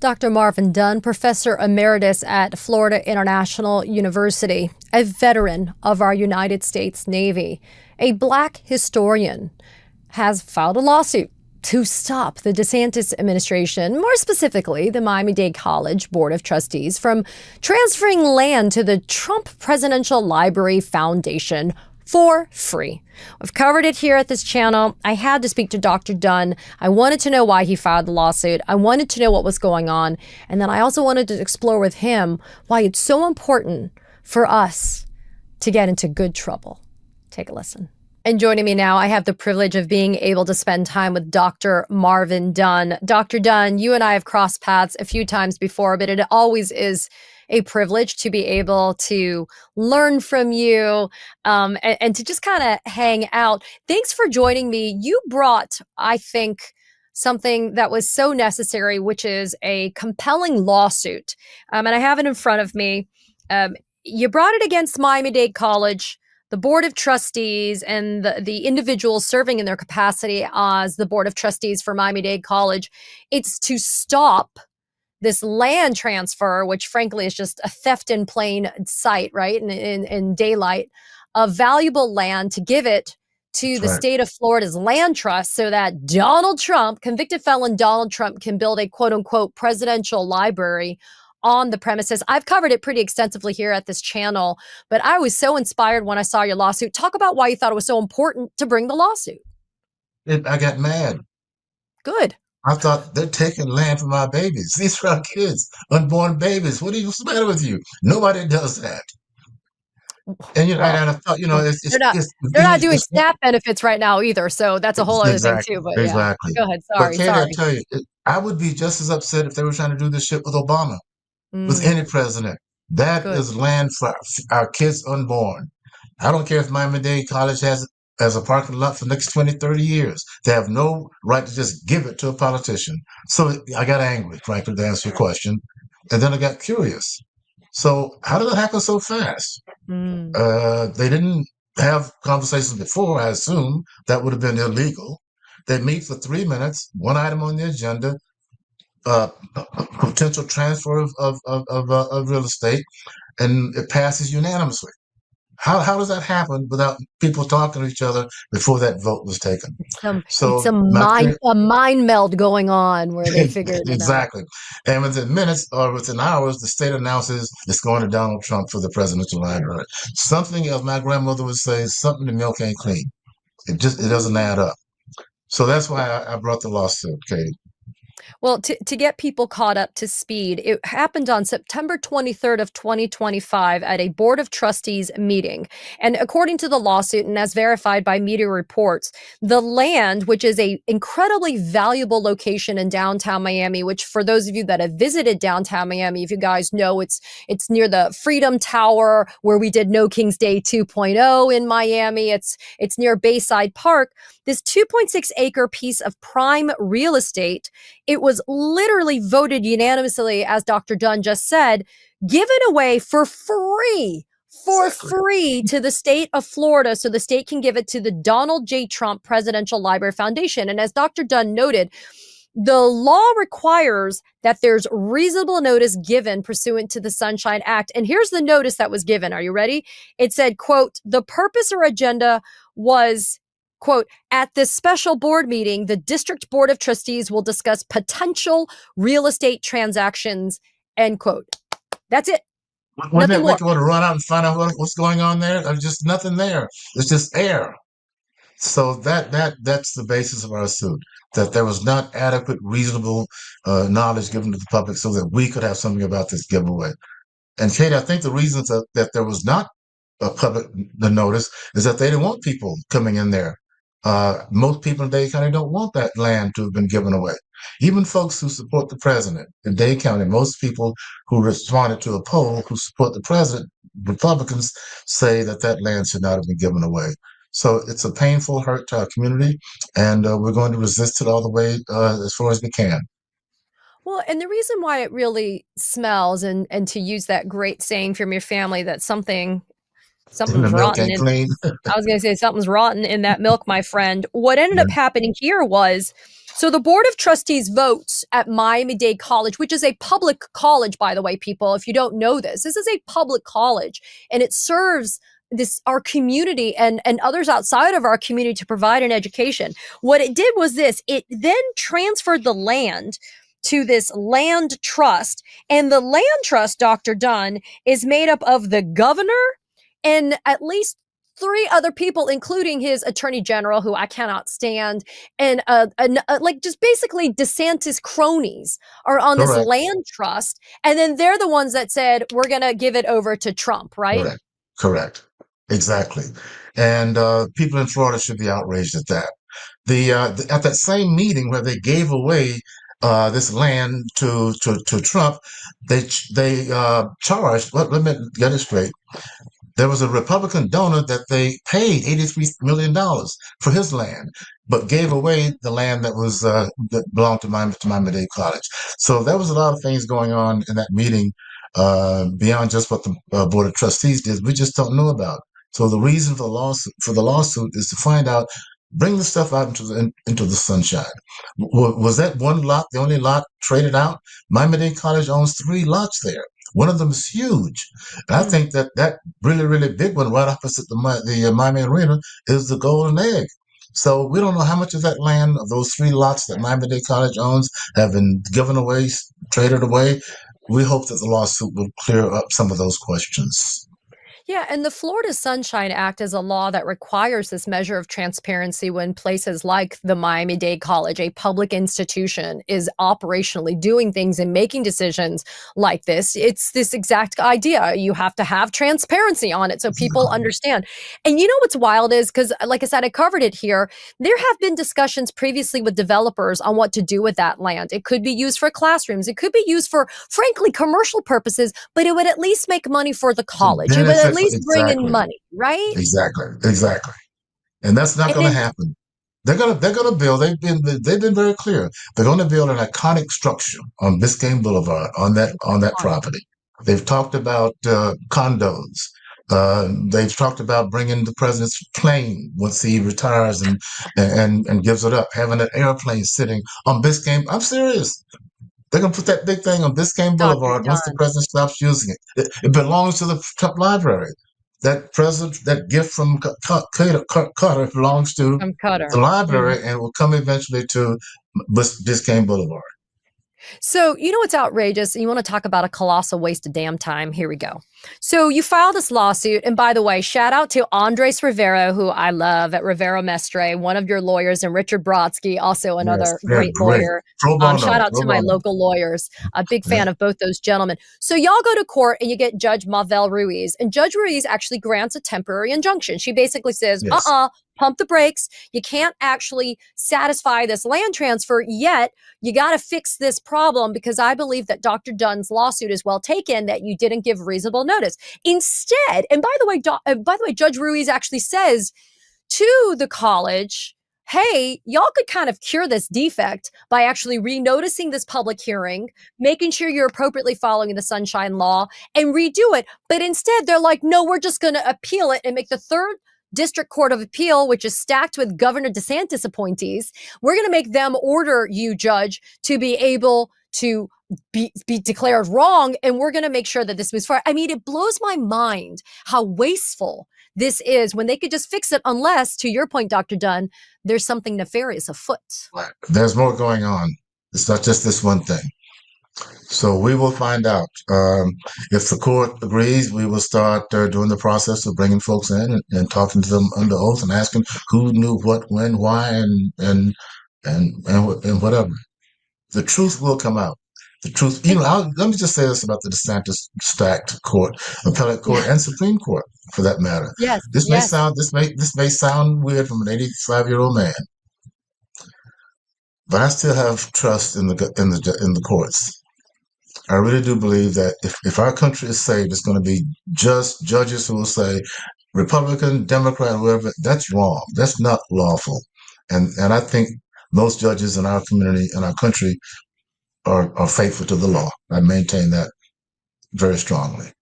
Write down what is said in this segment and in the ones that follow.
Dr. Marvin Dunn, Professor Emeritus at Florida International University, a veteran of our United States Navy, a Black historian, has filed a lawsuit to stop the DeSantis administration, more specifically the Miami-Dade College Board of Trustees, from transferring land to the Trump Presidential Library Foundation for free. I've covered it here at this channel. I had to speak to Dr. Dunn. I wanted to know why he filed the lawsuit. I wanted to know what was going on. And then I also wanted to explore with him why it's so important for us to get into good trouble. Take a listen. And joining me now, I have the privilege of being able to spend time with Dr. Marvin Dunn. Dr. Dunn, you and I have crossed paths a few times before, but it always is a privilege to be able to learn from you and to just kind of hang out. Thanks for joining me. You brought, I think, something that was so necessary, which is a compelling lawsuit. And I have it in front of me. You brought it against Miami-Dade College, the Board of Trustees, and the individuals serving in their capacity as the Board of Trustees for Miami-Dade College. It's to stop this land transfer, which frankly is just a theft in plain sight, right? In daylight, of valuable land, to give it to the state of Florida's land trust so that Donald Trump, convicted felon Donald Trump, can build a quote unquote presidential library on the premises. I've covered it pretty extensively here at this channel, but I was so inspired when I saw your lawsuit. Talk about why you thought it was so important to bring the lawsuit. I got mad. Good. I thought they're taking land from our babies. These are our kids, unborn babies. What's the matter with you? Nobody does that. And and I thought, they're not doing SNAP benefits right now either. So that's a whole other thing too. But exactly. Go ahead. But Katie, I tell you, I would be just as upset if they were trying to do this shit with Obama, with any president. That is land for our kids unborn. I don't care if Miami-Dade College has as a parking lot for the next 20, 30 years. They have no right to just give it to a politician. So I got angry, frankly, to answer your question. And then I got curious. So how did it happen so fast? They didn't have conversations before, I assume. That would have been illegal. They meet for 3 minutes, one item on the agenda, potential transfer of real estate, and it passes unanimously. How does that happen without people talking to each other before that vote was taken? It's a mind meld going on where they figured it exactly. And within minutes or within hours, the state announces it's going to Donald Trump for the presidential library. Something else, my grandmother would say, something the milk ain't clean. It doesn't add up. So that's why I brought the lawsuit, Katie. Well, to get people caught up to speed, it happened on September 23rd of 2025 at a Board of Trustees meeting. And according to the lawsuit, and as verified by media reports, the land, which is a incredibly valuable location in downtown Miami, which for those of you that have visited downtown Miami, if you guys know, it's near the Freedom Tower where we did No King's Day 2.0 in Miami. It's near Bayside Park. This 2.6 acre piece of prime real estate, it was literally voted unanimously, as Dr. Dunn just said, given away for free to the state of Florida so the state can give it to the Donald J. Trump Presidential Library Foundation. And as Dr. Dunn noted, the law requires that there's reasonable notice given pursuant to the Sunshine Act. And here's the notice that was given. Are you ready? It said, quote, the purpose or agenda was, quote, at this special board meeting, the District Board of Trustees will discuss potential real estate transactions, end quote. That's it. Wouldn't that make you want to run out and find out what's going on there? There's just nothing there. It's just air. So that's the basis of our suit, that there was not adequate, reasonable knowledge given to the public so that we could have something about this giveaway. And Kate, I think the reasons that there was not a public notice is that they didn't want people coming in there. Most people in Dade County don't want that land to have been given away. Even folks who support the president in Dade County, most people who responded to a poll who support the president, Republicans, say that land should not have been given away. So it's a painful hurt to our community, and we're going to resist it all the way as far as we can. Well, and the reason why it really smells, and to use that great saying from your family, that something's rotten I was going to say something's rotten in that milk, my friend. What ended up happening here was So the Board of Trustees votes at Miami-Dade College, which is a public college, by the way, people. If you don't know this, this is a public college, and it serves this our community and others outside of our community to provide an education. What it did was this: it then transferred the land to this land trust, and the land trust, Dr. Dunn, is made up of the governor and at least three other people, including his attorney general, who I cannot stand, and like just basically DeSantis cronies are on this Correct. land trust, and then they're the ones that said we're going to give it over to Trump, right? Correct. Correct. Exactly. And people in Florida should be outraged at that. At that same meeting where they gave away this land to Trump, they charged. Let me get it straight. There was a Republican donor that they paid $83 million for his land, but gave away the land that belonged to Miami-Dade College. So there was a lot of things going on in that meeting beyond just what the Board of Trustees did. We just don't know about. So the reason for the lawsuit is to find out, bring the stuff out into the sunshine. Was that one lot the only lot traded out? Miami-Dade College owns 3 lots there. One of them is huge. And I think that really, really big one right opposite the Miami Arena is the Golden Egg. So we don't know how much of that land, of those 3 lots that Miami-Dade College owns, have been given away, traded away. We hope that the lawsuit will clear up some of those questions. Yeah, and the Florida Sunshine Act is a law that requires this measure of transparency when places like the Miami-Dade College, a public institution, is operationally doing things and making decisions like this. It's this exact idea. You have to have transparency on it so people understand. And you know what's wild is, because like I said, I covered it here, there have been discussions previously with developers on what to do with that land. It could be used for classrooms. It could be used for, frankly, commercial purposes, but it would at least make money for the college. It would at least bring in Exactly. money, right? Exactly. Exactly. And that's not And going to then happen. They're gonna build. They've been very clear. They're going to build an iconic structure on Biscayne Boulevard on that property. They've talked about condos. They've talked about bringing the president's plane once he retires and gives it up, having an airplane sitting on Biscayne. I'm serious. They're going to put that big thing on Biscayne Dr. Boulevard once the Dunn president stops using it. It belongs to the Trump Library. That gift from Carter belongs to from the Qatar. Mhm. library and will come eventually to Biscayne Boulevard. So, you know what's outrageous? You want to talk about a colossal waste of damn time? Here we go. So, you filed this lawsuit. And by the way, shout out to Andres Rivero, who I love at Rivero Mestre, one of your lawyers, and Richard Brodsky, also Yes, another they're great great. lawyer. Pro Shout bono, out pro to my bono. local lawyers. A big Yeah, fan of both those gentlemen. So, y'all go to court and you get Judge Mavel Ruiz. And Judge Ruiz actually grants a temporary injunction. She basically says, yes. pump the brakes. You can't actually satisfy this land transfer yet. You got to fix this problem because I believe that Dr. Dunn's lawsuit is well taken that you didn't give reasonable notice. Instead, and by the way, Judge Ruiz actually says to the college, hey, y'all could kind of cure this defect by actually renoticing this public hearing, making sure you're appropriately following the Sunshine Law, and redo it. But instead, they're like, no, we're just going to appeal it and make the third District Court of Appeal, which is stacked with Governor DeSantis appointees. We're going to make them order you, Judge, to be able to be declared wrong, and we're going to make sure that this moves forward. I mean, it blows my mind how wasteful this is when they could just fix it, unless, to your point, Dr. Dunn, there's something nefarious afoot. Right. There's more going on. It's not just this one thing. So we will find out. If the court agrees, we will start doing the process of bringing folks in and talking to them under oath and asking who knew what, when, why, and whatever. The truth will come out. The truth. Let me just say this about the DeSantis stacked court, appellate court, Yeah. and Supreme Court, for that matter. Yes. This may sound weird from an 85-year-old man, but I still have trust in the courts. I really do believe that if our country is saved, it's going to be just judges who will say, Republican, Democrat, whoever, that's wrong. That's not lawful. And I think most judges in our community, in our country, are faithful to the law. I maintain that very strongly.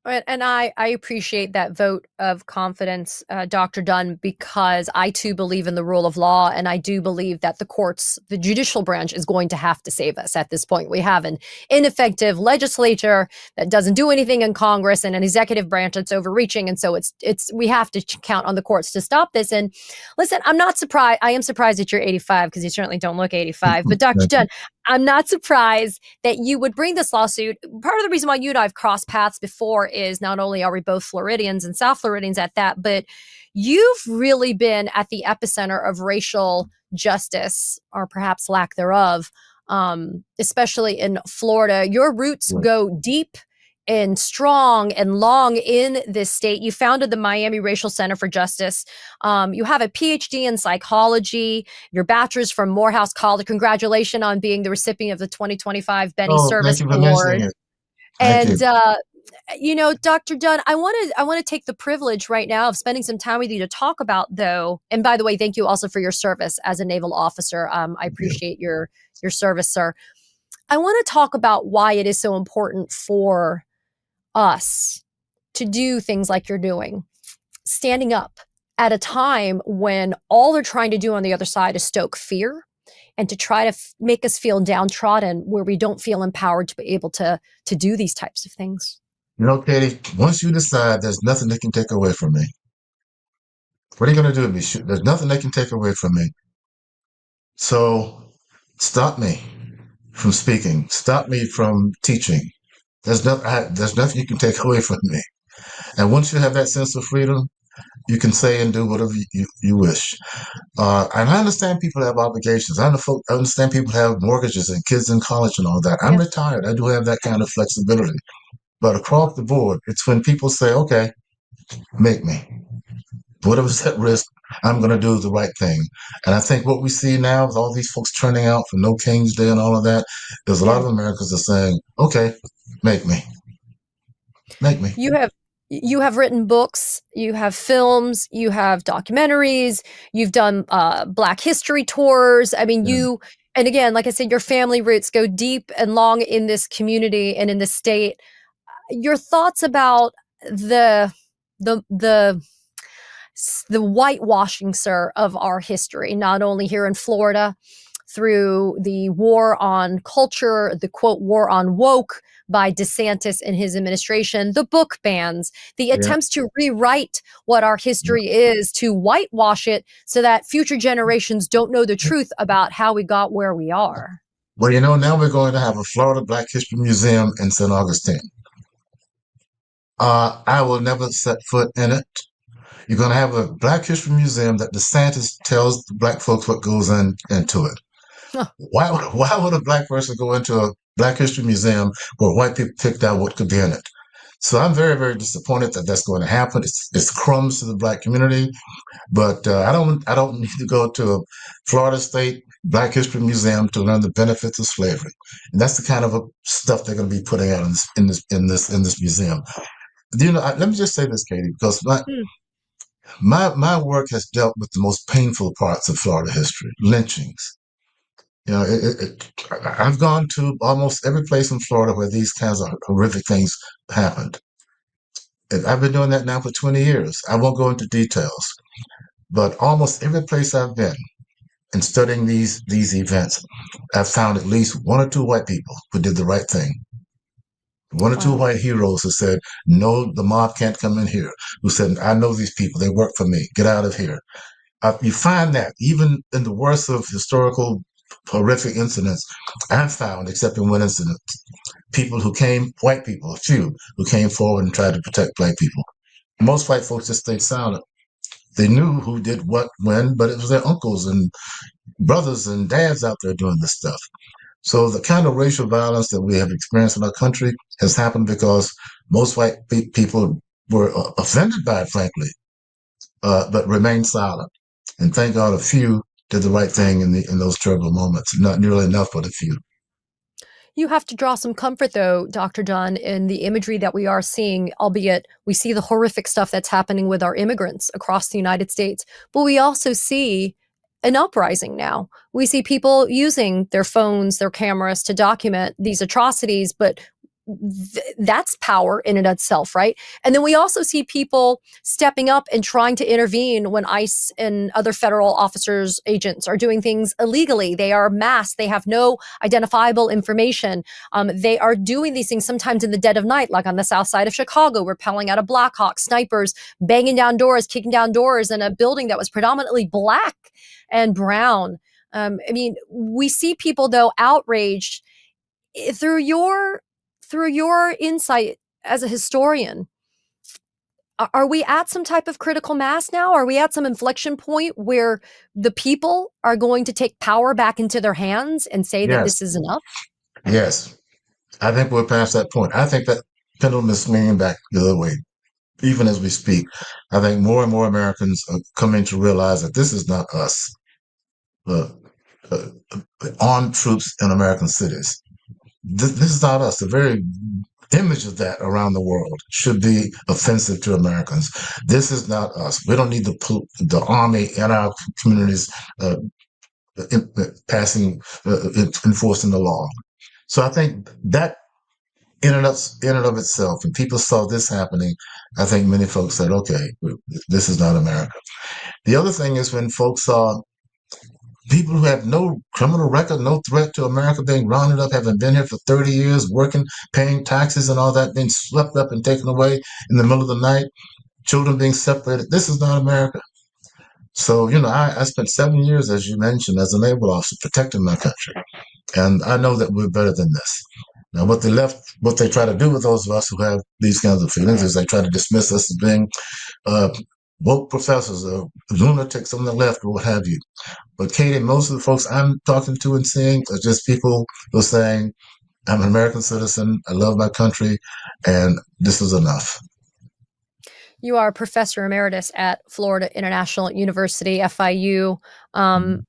And I appreciate that vote of confidence, Dr. Dunn, because I too believe in the rule of law. And I do believe that the courts, the judicial branch is going to have to save us at this point. We have an ineffective legislature that doesn't do anything in Congress and an executive branch that's overreaching. And so we have to count on the courts to stop this. And listen, I'm not surprised. I am surprised that you're 85 because you certainly don't look 85. But Dr. Dunn, I'm not surprised that you would bring this lawsuit. Part of the reason why you and I have crossed paths before is not only are we both Floridians and South Floridians at that, but you've really been at the epicenter of racial justice, or perhaps lack thereof, especially in Florida. Your roots Right. go deep and strong and long in this state. You founded the Miami Racial Center for Justice. You have a PhD in psychology, your bachelor's from Morehouse College. Congratulations on being the recipient of the 2025 Benny Oh, thank Service you for mentioning Award. it. Thank you. And Dr. Dunn, I want to take the privilege right now of spending some time with you to talk about, though. And by the way, thank you also for your service as a naval officer. I appreciate your service, sir. I want to talk about why it is so important for us to do things like you're doing, standing up at a time when all they're trying to do on the other side is stoke fear and to try to make us feel downtrodden, where we don't feel empowered to be able to do these types of things. You know, Katie, once you decide, there's nothing they can take away from me. What are you going to do with me? There's nothing they can take away from me. So stop me from speaking. Stop me from teaching. There's nothing you can take away from me. And once you have that sense of freedom, you can say and do whatever you wish. And I understand people have obligations. I understand people have mortgages and kids in college and all that. I'm Yeah. retired. I do have that kind of flexibility. But across the board, it's when people say, okay, make me. Whatever's at risk, I'm going to do the right thing. And I think what we see now with all these folks turning out for No King's Day and all of that, there's a lot Yeah. of Americans that are saying, okay, make me. Make me. You have written books, you have films, you have documentaries, you've done Black history tours. I mean, Yeah. and again, like I said, your family roots go deep and long in this community and in the state. Your thoughts about the the the the whitewashing, sir, of our history, not only here in Florida through the war on culture, the quote, war on woke by DeSantis and his administration, the book bans, the Yeah. attempts to rewrite what our history is, to whitewash it so that future generations don't know the truth about how we got where we are. Well, you know, now we're going to have a Florida Black History Museum in St. Augustine. I will never set foot in it. You're going to have a Black History Museum that DeSantis tells the black folks what goes into it. Huh. Why would a black person go into a Black History Museum where white people picked out what could be in it? So I'm very, very disappointed that that's going to happen. It's crumbs to the black community, but I don't need to go to a Florida State Black History Museum to learn the benefits of slavery. And that's the kind of stuff they're going to be putting out in this museum. You know, let me just say this, Katie, because my work has dealt with the most painful parts of Florida history, lynchings. You know, I've gone to almost every place in Florida where these kinds of horrific things happened. And I've been doing that now for 20 years. I won't go into details, but almost every place I've been in studying these events, I've found at least one or two white people who did the right thing. One or two Wow. white heroes who said, no, the mob can't come in here. Who said, I know these people. They work for me. Get out of here. You find that even in the worst of historical horrific incidents, I've found, except in one incident, people who came, white people, a few, who came forward and tried to protect black people. Most white folks just stayed silent. They knew who did what when, but it was their uncles and brothers and dads out there doing this stuff. So the kind of racial violence that we have experienced in our country has happened because most white people were offended by it, frankly, but remained silent. And thank God a few did the right thing in those terrible moments. Not nearly enough, but a few. You have to draw some comfort, though, Dr. Dunn, in the imagery that we are seeing, albeit we see the horrific stuff that's happening with our immigrants across the United States. But we also see an uprising now. We see people using their phones, their cameras to document these atrocities, but that's power in and of itself, right? And then we also see people stepping up and trying to intervene when ICE and other federal officers, agents are doing things illegally. They are masked. They have no identifiable information. They are doing these things sometimes in the dead of night, like on the south side of Chicago, rappelling out of Blackhawk, snipers banging down doors, kicking down doors in a building that was predominantly black and brown. I mean, we see people though outraged through your insight as a historian. Are we at some type of critical mass now? Are we at some inflection point where the people are going to take power back into their hands and say that Yes, this is enough? yes. I think we're past that point. I think that pendulum is swinging back the other way, even as we speak. I think more and more Americans are coming to realize that this is not us, uh, uh, armed troops in American cities. This is not us. The very image of that around the world should be offensive to Americans. This is not us. We don't need the army in our communities uh, passing, enforcing the law. So I think that in and of itself, when people saw this happening, I think many folks said, okay, this is not America. The other thing is when folks saw people who have no criminal record, no threat to America being rounded up, having been here for 30 years, working, paying taxes and all that, being swept up and taken away in the middle of the night, children being separated. This is not America. So, I spent 7 years, as you mentioned, as a naval officer protecting my country. And I know that we're better than this. Now, what they try to do with those of us who have these kinds of feelings is they try to dismiss us as being uh, woke professors or lunatics on the left or what have you. But Katie, most of the folks I'm talking to and seeing are just people who are saying, I'm an American citizen, I love my country, and this is enough. You are professor emeritus at Florida International University, FIU. Um,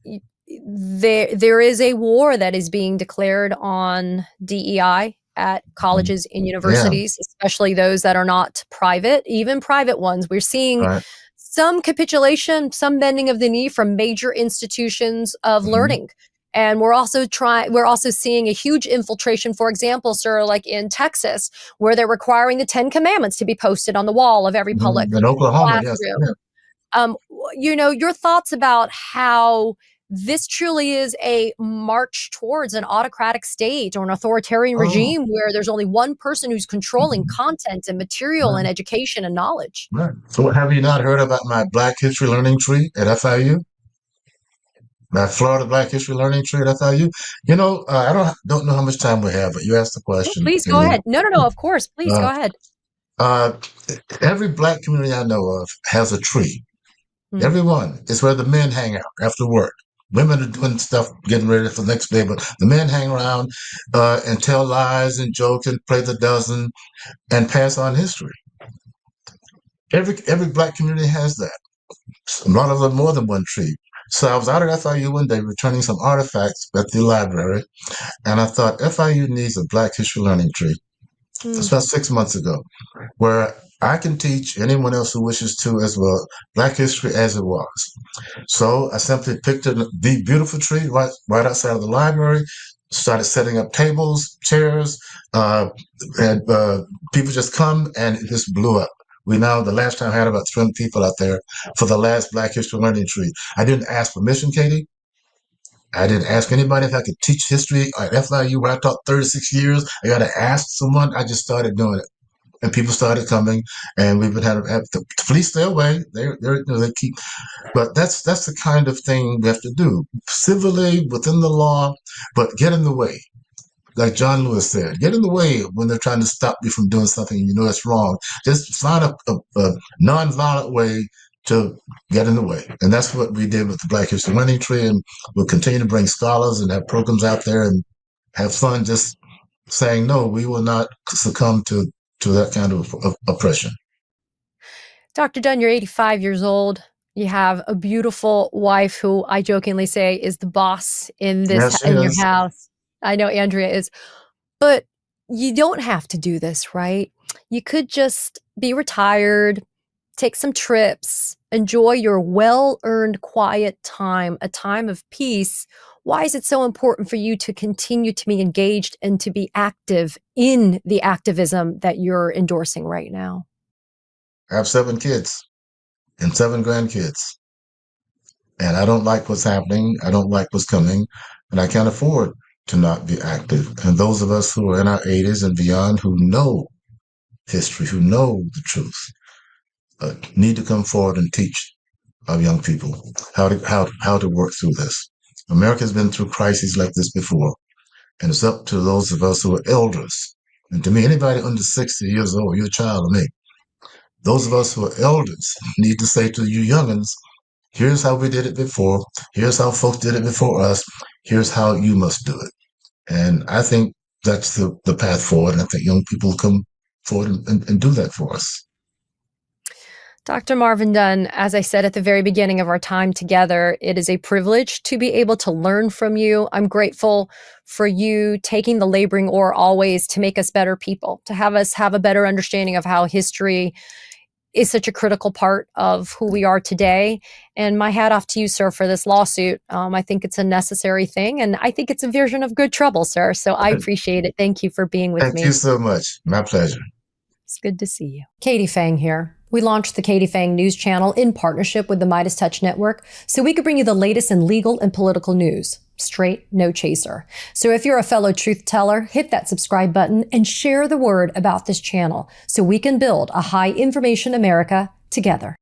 Mhm. there is a war that is being declared on DEI at colleges and Yeah, universities, especially those that are not private, even private ones. We're seeing right. some capitulation, some bending of the knee from major institutions of Hmm. learning. And we're also seeing a huge infiltration, for example, sir, like in Texas, where they're requiring the 10 Commandments to be posted on the wall of every public In Oklahoma, yes. classroom. Yeah. Your thoughts about how this truly is a march towards an autocratic state or an authoritarian Oh, regime where there's only one person who's controlling mhm. content and material and Right. education and knowledge. Right. So have you not heard about my Black History Learning Tree at FIU? My Florida Black History Learning Tree at FIU? I don't know how much time we have, but you asked the Oh, question. please go Katie. ahead. No, no, no, of course. Please go Uh, ahead. uh, every Black community I know of has a tree. Hmm. Everyone. It's where the men hang out after work. Women are doing stuff, getting ready for the next day, but the men hang around and tell lies and joke and play the dozen and pass on history. Every Black community has that. A lot of them more than one tree. So I was out at FIU one day returning some artifacts at the library, and I thought FIU needs a Black History Learning Tree. Hmm. That's about 6 months ago, where I can teach anyone else who wishes to as well Black history as it was. So I simply picked the beautiful tree right outside of the library, started setting up tables, chairs, uh, and people just come and it just blew up. The last time I had about 300 people out there for the last Black History Learning Tree. I didn't ask permission, Katie. I didn't ask anybody if I could teach history at FIU where I taught 36 years. I got to ask someone. I just started doing it. And people started coming, and we've been having the police stay away. They keep, but that's the kind of thing we have to do civilly within the law, but get in the way. Like John Lewis said, get in the way when they're trying to stop you from doing something and you know it's wrong. Just find a non-violent way to get in the way. And that's what we did with the Black History Learning Tree. And we'll continue to bring scholars and have programs out there and have fun just saying, no, we will not succumb to that kind of oppression. Dr. Dunn, you're 85 years old. You have a beautiful wife who I jokingly say is the boss Yes, she in your is. house. I know Andrea is. But you don't have to do this, right? You could just be retired, take some trips, enjoy your well-earned quiet time, a time of peace, Why is it so important for you to continue to be engaged and to be active in the activism that you're endorsing right now? I have 7 kids and 7 grandkids. And I don't like what's happening. I don't like what's coming. And I can't afford to not be active. And those of us who are in our 80s and beyond who know history, who know the truth, need to come forward and teach our young people how to work through this. America has been through crises like this before, and it's up to those of us who are elders. And to me, anybody under 60 years old, you're a child of me. Those of us who are elders need to say to you youngins, here's how we did it before. Here's how folks did it before us. Here's how you must do it. And I think that's the path forward. And I think young people will come forward and do that for us. Dr. Marvin Dunn, as I said at the very beginning of our time together, it is a privilege to be able to learn from you. I'm grateful for you taking the laboring oar always to make us better people, to have us have a better understanding of how history is such a critical part of who we are today. And my hat off to you, sir, for this lawsuit. I think it's a necessary thing, and I think it's a version of good trouble, sir. So I appreciate it. Thank you for being with Thank me. you so much. My pleasure. It's good to see you. Katie Phang here. We launched the Katie Phang News Channel in partnership with the Midas Touch Network so we could bring you the latest in legal and political news. Straight, no chaser. So if you're a fellow truth teller, hit that subscribe button and share the word about this channel so we can build a high information America together.